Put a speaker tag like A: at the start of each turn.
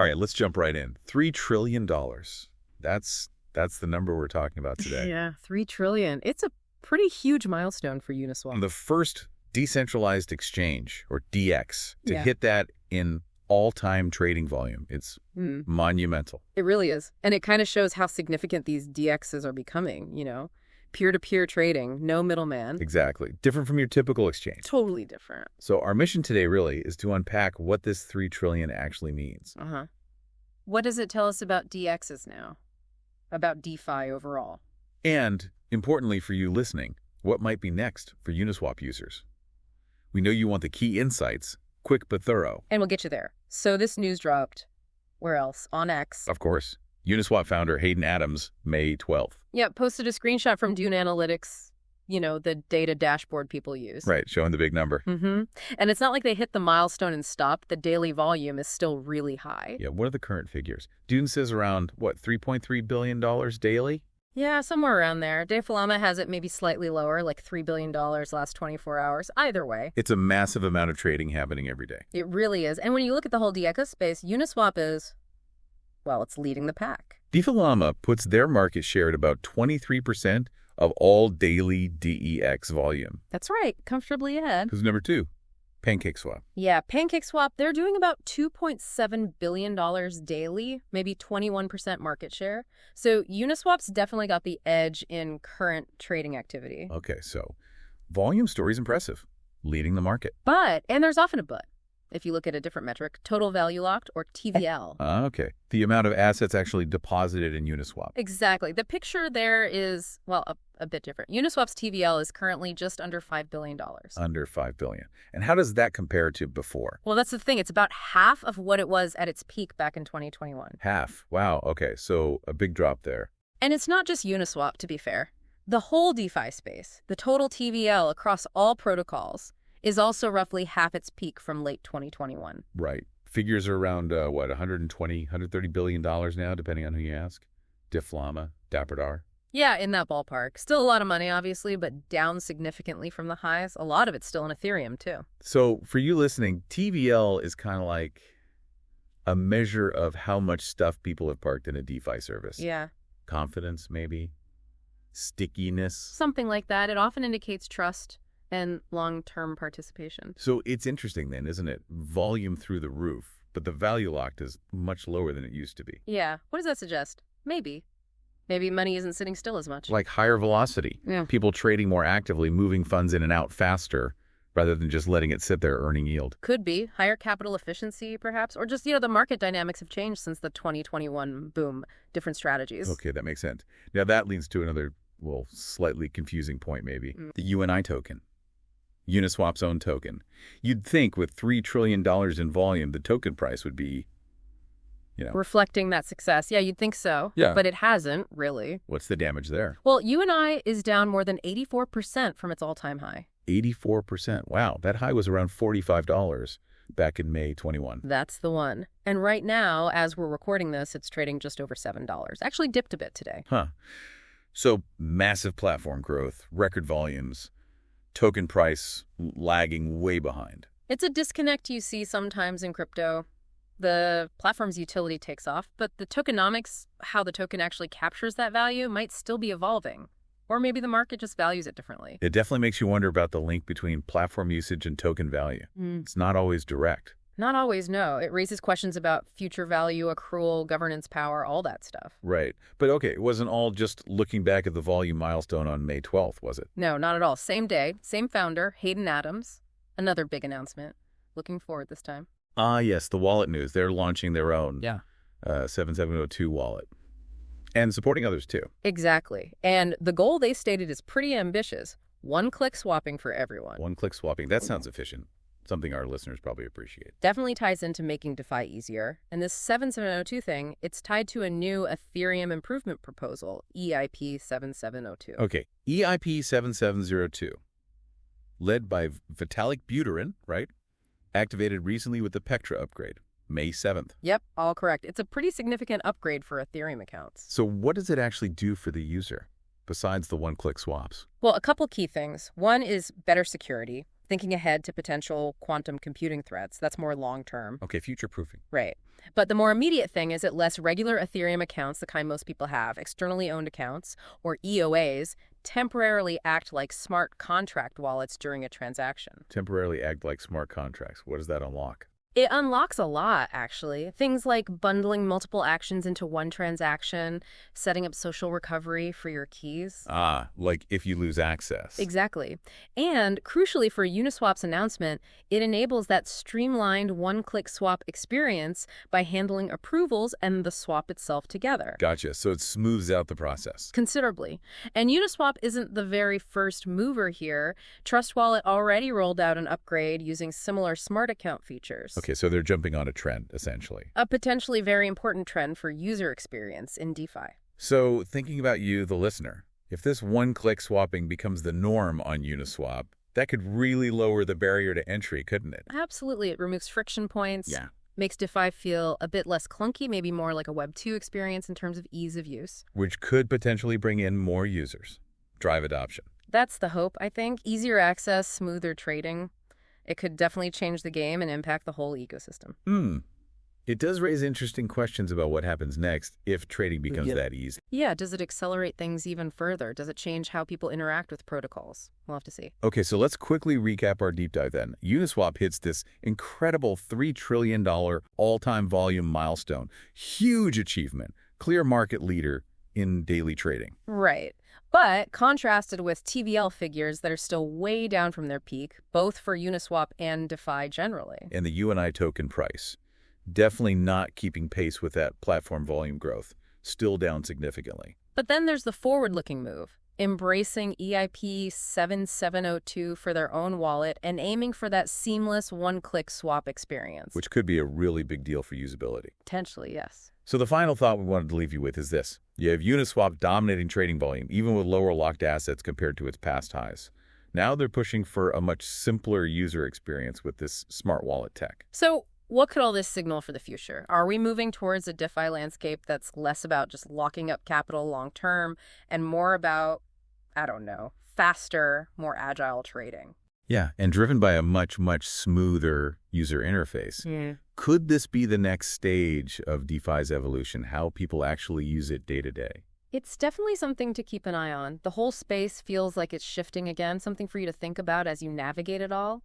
A: All right, let's jump right in. $3 trillion. That's the number we're talking about today.
B: Yeah, $3 trillion. It's a pretty huge milestone for Uniswap.
A: The first decentralized exchange, or DEX, to
B: Yeah.
A: hit that in all-time trading volume. It's monumental.
B: It really is. And it kind of shows how significant these DXs are becoming, you know? Peer-to-peer trading, no middleman.
A: Exactly. Different from your typical exchange.
B: Totally different.
A: So our mission today really is to unpack what this $3 trillion actually means.
B: What does it tell us about DXs now? About DeFi overall?
A: And, importantly for you listening, what might be next for Uniswap users? We know you want the key insights, quick but thorough.
B: And we'll get you there. So this news dropped. Where else? On X.
A: Of course. Uniswap founder Hayden Adams, May 12th.
B: Yeah, posted a screenshot from Dune Analytics, you know, the data dashboard people use.
A: Right, showing the big number.
B: And it's not like they hit the milestone and stopped. The daily volume is still really high.
A: Yeah, what are the current figures? Dune says around, what, $3.3 billion daily?
B: Yeah, somewhere around there. Dave Falama has it maybe slightly lower, like $3 billion last 24 hours. Either way.
A: It's a massive amount of trading happening every day.
B: It really is. And when you look at the whole DEX space, Uniswap is, well, it's leading the pack.
A: DeFalama puts their market share at about 23% of all daily DEX volume.
B: That's right. Comfortably ahead.
A: Who's number 2? PancakeSwap.
B: Yeah, PancakeSwap, they're doing about $2.7 billion daily, maybe 21% market share. So Uniswap's definitely got the edge in current trading activity.
A: Okay, so volume story's impressive, leading the market.
B: But, and there's often a but, if you look at a different metric, total value locked, or TVL.
A: Okay, the amount of assets actually deposited in Uniswap.
B: Exactly. The picture there is, well, a bit different. Uniswap's TVL is currently just under $5 billion.
A: Under $5 billion. And how does that compare to before?
B: Well, that's the thing. It's about half of what it was at its peak back in 2021.
A: Half. Wow. Okay, so a big drop there.
B: And it's not just Uniswap, to be fair. The whole DeFi space, the total TVL across all protocols, is also roughly half its peak from late 2021.
A: Right. Figures are around, what, $130 billion now, depending on who you ask? Difflama, Dapper.
B: Yeah, in that ballpark. Still a lot of money, obviously, but down significantly from the highs. A lot of it's still in Ethereum, too.
A: So for you listening, TVL is kind of like a measure of how much stuff people have parked in a DeFi service.
B: Yeah.
A: Confidence, maybe? Stickiness?
B: Something like that. It often indicates trust and long-term participation.
A: So it's interesting then, isn't it? Volume through the roof, but the value locked is much lower than it used to be.
B: Yeah. What does that suggest? Maybe money isn't sitting still as much.
A: Like higher velocity.
B: Yeah.
A: People trading more actively, moving funds in and out faster, rather than just letting it sit there earning yield.
B: Could be. Higher capital efficiency, perhaps. Or just, the market dynamics have changed since the 2021 boom. Different strategies.
A: Okay, that makes sense. Now that leads to another, well, slightly confusing point maybe. The UNI token. Uniswap's own token. You'd think with $3 trillion in volume, the token price would be,
B: reflecting that success. Yeah, you'd think so.
A: Yeah.
B: But it hasn't, really.
A: What's the damage there?
B: Well, UNI is down more than 84% from its all-time high.
A: 84%. Wow, that high was around $45 back in May 21.
B: That's the one. And right now, as we're recording this, it's trading just over $7. Actually dipped a bit today.
A: Huh. So massive platform growth, record volumes, token price lagging way behind.
B: It's a disconnect you see sometimes in crypto. The platform's utility takes off, but the tokenomics, how the token actually captures that value, might still be evolving. Or maybe the market just values it differently.
A: It definitely makes you wonder about the link between platform usage and token value. It's not always direct.
B: Not always, no. It raises questions about future value, accrual, governance power, all that stuff.
A: Right. But okay, it wasn't all just looking back at the volume milestone on May 12th, was it?
B: No, not at all. Same day, same founder, Hayden Adams. Another big announcement. Looking forward this time.
A: Ah, yes, the wallet news. They're launching their own 7702 wallet. And supporting others, too.
B: Exactly. And the goal they stated is pretty ambitious. One-click swapping for everyone.
A: One-click swapping. That sounds efficient. Something our listeners probably appreciate.
B: Definitely ties into making DeFi easier. And this 7702 thing, it's tied to a new Ethereum improvement proposal, EIP-7702.
A: Okay, EIP-7702. Led by Vitalik Buterin, right? Activated recently with the Pectra upgrade, May 7th.
B: Yep, all correct. It's a pretty significant upgrade for Ethereum accounts.
A: So what does it actually do for the user, besides the one-click swaps?
B: Well, a couple key things. One is better security. thinking ahead to potential quantum computing threats. That's more long-term.
A: Okay, future-proofing.
B: Right. But the more immediate thing is it lets regular Ethereum accounts, the kind most people have, externally owned accounts, or EOAs, temporarily act like smart contract wallets during a transaction.
A: Temporarily act like smart contracts. What does that unlock?
B: It unlocks a lot, actually. Things like bundling multiple actions into one transaction, setting up social recovery for your keys.
A: Ah, like if you lose access.
B: Exactly. And crucially for Uniswap's announcement, it enables that streamlined one-click swap experience by handling approvals and the swap itself together.
A: Gotcha. So it smooths out the process.
B: Considerably. And Uniswap isn't the very first mover here. Trust Wallet already rolled out an upgrade using similar smart account features.
A: Okay, so they're jumping on a trend, essentially.
B: A potentially very important trend for user experience in DeFi.
A: So thinking about you, the listener, if this one-click swapping becomes the norm on Uniswap, that could really lower the barrier to entry, couldn't it?
B: Absolutely. It removes friction points.
A: Yeah.
B: Makes DeFi feel a bit less clunky, maybe more like a Web 2 experience in terms of ease of use.
A: Which could potentially bring in more users. Drive adoption.
B: That's the hope, I think. Easier access, smoother trading. It could definitely change the game and impact the whole ecosystem.
A: It does raise interesting questions about what happens next if trading becomes that easy.
B: Yeah, does it accelerate things even further? Does it change how people interact with protocols? We'll have to see.
A: Okay, so let's quickly recap our deep dive then. Uniswap hits this incredible $3 trillion all-time volume milestone. Huge achievement. Clear market leader in daily trading.
B: Right. But contrasted with TVL figures that are still way down from their peak, both for Uniswap and DeFi generally.
A: And the UNI token price. Definitely not keeping pace with that platform volume growth. Still down significantly.
B: But then there's the forward-looking move, embracing EIP-7702 for their own wallet and aiming for that seamless one-click swap experience.
A: Which could be a really big deal for usability.
B: Potentially, yes.
A: So the final thought we wanted to leave you with is this. You have Uniswap dominating trading volume, even with lower locked assets compared to its past highs. Now they're pushing for a much simpler user experience with this smart wallet tech.
B: So what could all this signal for the future? Are we moving towards a DeFi landscape that's less about just locking up capital long-term and more about, I don't know, faster, more agile trading?
A: Yeah, and driven by a much, much smoother user interface. Could this be the next stage of DeFi's evolution, how people actually use it day to day?
B: It's definitely something to keep an eye on. The whole space feels like it's shifting again, something for you to think about as you navigate it all.